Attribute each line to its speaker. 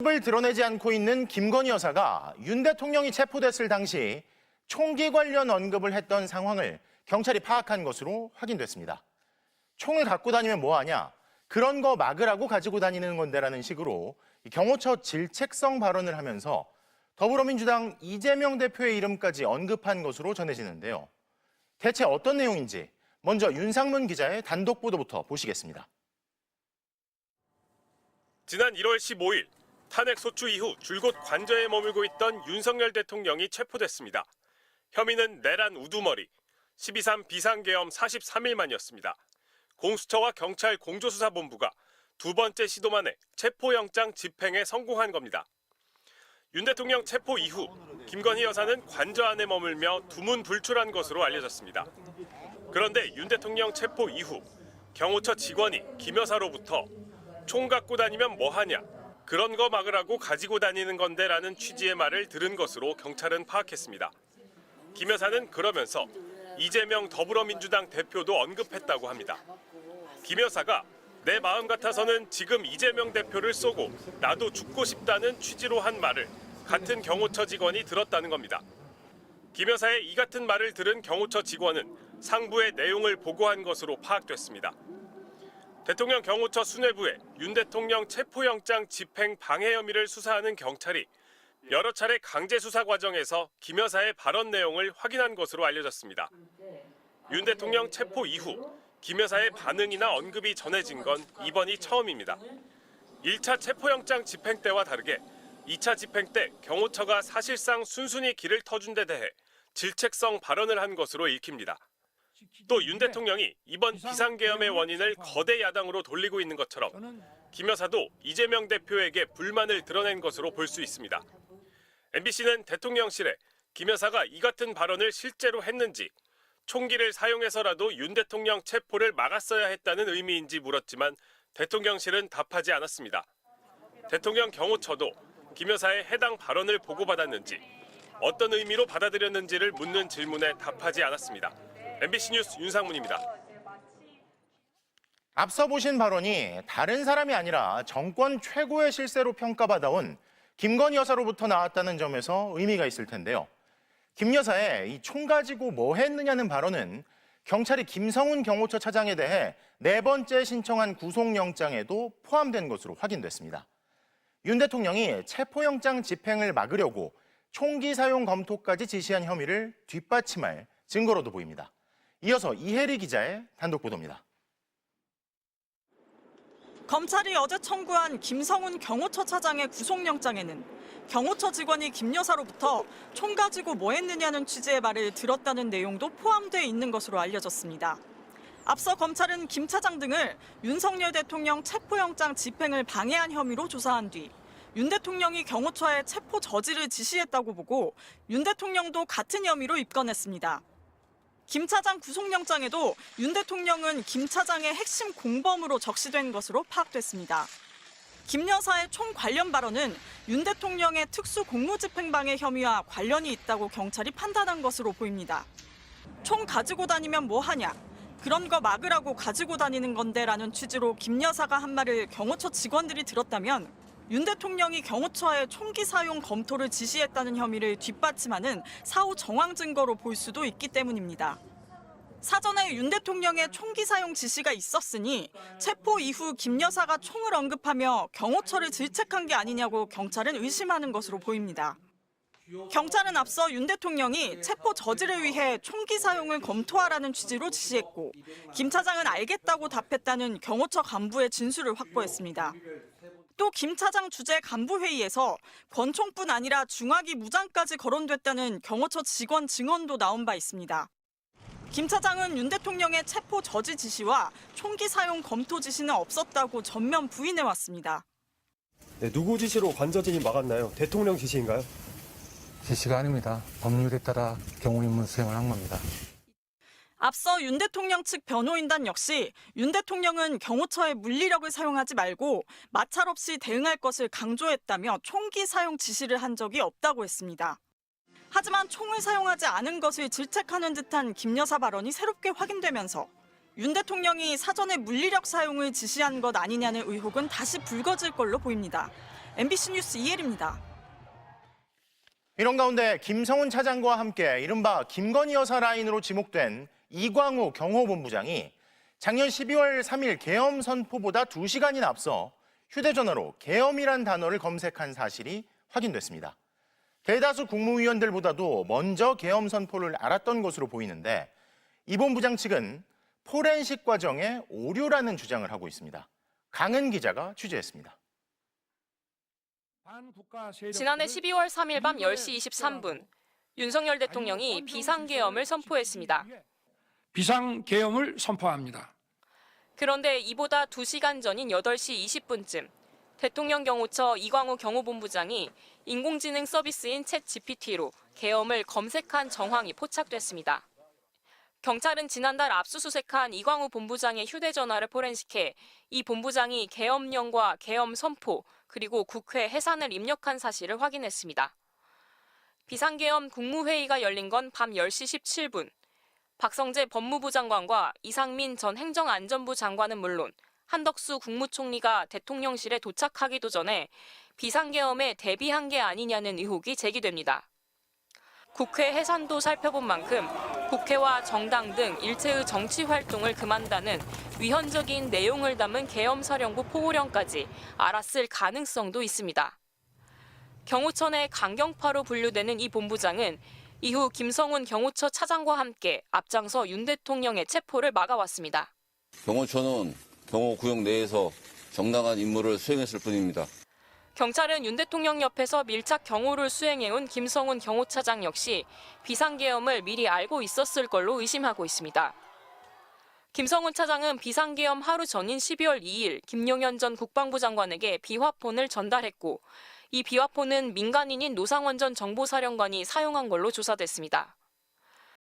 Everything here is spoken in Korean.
Speaker 1: 모습을 드러내지 않고 있는 김건희 여사가 윤 대통령이 체포됐을 당시 총기 관련 언급을 했던 상황을 경찰이 파악한 것으로 확인됐습니다. 총을 갖고 다니면 뭐하냐? 그런 거 막으라고 가지고 다니는 건데라는 식으로 경호처 질책성 발언을 하면서 더불어민주당 이재명 대표의 이름까지 언급한 것으로 전해지는데요. 대체 어떤 내용인지 먼저 윤상문 기자의 단독 보도부터 보시겠습니다.
Speaker 2: 지난 1월 15일 탄핵 소추 이후 줄곧 관저에 머물고 있던 윤석열 대통령이 체포됐습니다. 혐의는 내란 우두머리, 12.3 비상계엄 43일 만이었습니다. 공수처와 경찰 공조수사본부가 두 번째 시도 만에 체포영장 집행에 성공한 겁니다. 윤 대통령 체포 이후 김건희 여사는 관저 안에 머물며 두문불출한 것으로 알려졌습니다. 그런데 윤 대통령 체포 이후 경호처 직원이 김 여사로부터 총 갖고 다니면 뭐하냐? 그런 거 막으라고 가지고 다니는 건데라는 취지의 말을 들은 것으로 경찰은 파악했습니다. 김 여사는 그러면서 이재명 더불어민주당 대표도 언급했다고 합니다. 김 여사가 내 마음 같아서는 지금 이재명 대표를 쏘고 나도 죽고 싶다는 취지로 한 말을 같은 경호처 직원이 들었다는 겁니다. 김 여사의 이 같은 말을 들은 경호처 직원은 상부의 내용을 보고한 것으로 파악됐습니다. 대통령 경호처 수뇌부에 윤 대통령 체포영장 집행 방해 혐의를 수사하는 경찰이 여러 차례 강제 수사 과정에서 김 여사의 발언 내용을 확인한 것으로 알려졌습니다. 윤 대통령 체포 이후 김 여사의 반응이나 언급이 전해진 건 이번이 처음입니다. 1차 체포영장 집행 때와 다르게 2차 집행 때 경호처가 사실상 순순히 길을 터준 데 대해 질책성 발언을 한 것으로 읽힙니다. 또 윤 대통령이 이번 비상계엄의 원인을 거대 야당으로 돌리고 있는 것처럼 김 여사도 이재명 대표에게 불만을 드러낸 것으로 볼 수 있습니다. MBC는 대통령실에 김 여사가 이 같은 발언을 실제로 했는지, 총기를 사용해서라도 윤 대통령 체포를 막았어야 했다는 의미인지 물었지만 대통령실은 답하지 않았습니다. 대통령 경호처도 김 여사의 해당 발언을 보고받았는지, 어떤 의미로 받아들였는지를 묻는 질문에 답하지 않았습니다. MBC 뉴스 윤상문입니다.
Speaker 1: 앞서 보신 발언이 다른 사람이 아니라 정권 최고의 실세로 평가받아온 김건희 여사로부터 나왔다는 점에서 의미가 있을 텐데요. 김 여사의 이 총 가지고 뭐 했느냐는 발언은 경찰이 김성훈 경호처 차장에 대해 4번째 신청한 구속영장에도 포함된 것으로 확인됐습니다. 윤 대통령이 체포영장 집행을 막으려고 총기 사용 검토까지 지시한 혐의를 뒷받침할 증거로도 보입니다. 이어서 이혜리 기자의 단독 보도입니다.
Speaker 3: 검찰이 어제 청구한 김성훈 경호처 차장의 구속영장에는 경호처 직원이 김 여사로부터 총 가지고 뭐 했느냐는 취지의 말을 들었다는 내용도 포함되어 있는 것으로 알려졌습니다. 앞서 검찰은 김 차장 등을 윤석열 대통령 체포영장 집행을 방해한 혐의로 조사한 뒤 윤 대통령이 경호처에 체포 저지를 지시했다고 보고 윤 대통령도 같은 혐의로 입건했습니다. 김 차장 구속영장에도 윤 대통령은 김 차장의 핵심 공범으로 적시된 것으로 파악됐습니다. 김 여사의 총 관련 발언은 윤 대통령의 특수 공무집행방해 혐의와 관련이 있다고 경찰이 판단한 것으로 보입니다. 총 가지고 다니면 뭐하냐? 그런 거 막으라고 가지고 다니는 건데라는 취지로 김 여사가 한 말을 경호처 직원들이 들었다면 윤 대통령이 경호처에 총기 사용 검토를 지시했다는 혐의를 뒷받침하는 사후 정황 증거로 볼 수도 있기 때문입니다. 사전에 윤 대통령의 총기 사용 지시가 있었으니 체포 이후 김 여사가 총을 언급하며 경호처를 질책한 게 아니냐고 경찰은 의심하는 것으로 보입니다. 경찰은 앞서 윤 대통령이 체포 저지를 위해 총기 사용을 검토하라는 취지로 지시했고 김 차장은 알겠다고 답했다는 경호처 간부의 진술을 확보했습니다. 또 김 차장 주재 간부회의에서 권총뿐 아니라 중화기 무장까지 거론됐다는 경호처 직원 증언도 나온 바 있습니다. 김 차장은 윤 대통령의 체포 저지 지시와 총기 사용 검토 지시는 없었다고 전면 부인해왔습니다.
Speaker 4: 네, 누구 지시로 관저 진입 막았나요? 대통령 지시인가요?
Speaker 5: 지시가 아닙니다. 법률에 따라 경우 임무 수행을 한 겁니다.
Speaker 3: 앞서 윤 대통령 측 변호인단 역시 윤 대통령은 경호처의 물리력을 사용하지 말고 마찰 없이 대응할 것을 강조했다며 총기 사용 지시를 한 적이 없다고 했습니다. 하지만 총을 사용하지 않은 것을 질책하는 듯한 김 여사 발언이 새롭게 확인되면서 윤 대통령이 사전에 물리력 사용을 지시한 것 아니냐는 의혹은 다시 불거질 걸로 보입니다. MBC 뉴스 이혜리입니다.
Speaker 1: 이런 가운데 김성훈 차장과 함께 이른바 김건희 여사 라인으로 지목된 이광우 경호본부장이 작년 12월 3일 계엄 선포보다 2시간이나 앞서 휴대전화로 계엄이란 단어를 검색한 사실이 확인됐습니다. 대다수 국무위원들보다도 먼저 계엄 선포를 알았던 것으로 보이는데 이 본부장 측은 포렌식 과정의 오류라는 주장을 하고 있습니다. 강은 기자가 취재했습니다.
Speaker 6: 지난해 12월 3일 밤 10시 23분 윤석열 대통령이 비상계엄을 선포했습니다.
Speaker 7: 비상계엄을 선포합니다.
Speaker 6: 그런데 이보다 2시간 전인 8시 20분쯤 대통령 경호처 이광우 경호본부장이 인공지능 서비스인 챗GPT로 계엄을 검색한 정황이 포착됐습니다. 경찰은 지난달 압수수색한 이광우 본부장의 휴대전화를 포렌식해 이 본부장이 계엄령과 계엄 선포 그리고 국회 해산을 입력한 사실을 확인했습니다. 비상계엄 국무회의가 열린 건 밤 10시 17분. 박성재 법무부 장관과 이상민 전 행정안전부 장관은 물론 한덕수 국무총리가 대통령실에 도착하기도 전에 비상계엄에 대비한 게 아니냐는 의혹이 제기됩니다. 국회 해산도 살펴본 만큼 국회와 정당 등 일체의 정치 활동을 금한다는 위헌적인 내용을 담은 계엄사령부 포고령까지 알았을 가능성도 있습니다. 경호처 내 강경파로 분류되는 이 본부장은 이후 김성훈 경호처 차장과 함께 앞장서 윤 대통령의 체포를 막아왔습니다.
Speaker 8: 경호처는 경호구역 내에서 정당한 임무를 수행했을 뿐입니다.
Speaker 6: 경찰은 윤 대통령 옆에서 밀착 경호를 수행해온 김성훈 경호차장 역시 비상계엄을 미리 알고 있었을 걸로 의심하고 있습니다. 김성훈 차장은 비상계엄 하루 전인 12월 2일 김용현 전 국방부 장관에게 비화폰을 전달했고 이 비화폰은 민간인인 노상원 전 정보사령관이 사용한 걸로 조사됐습니다.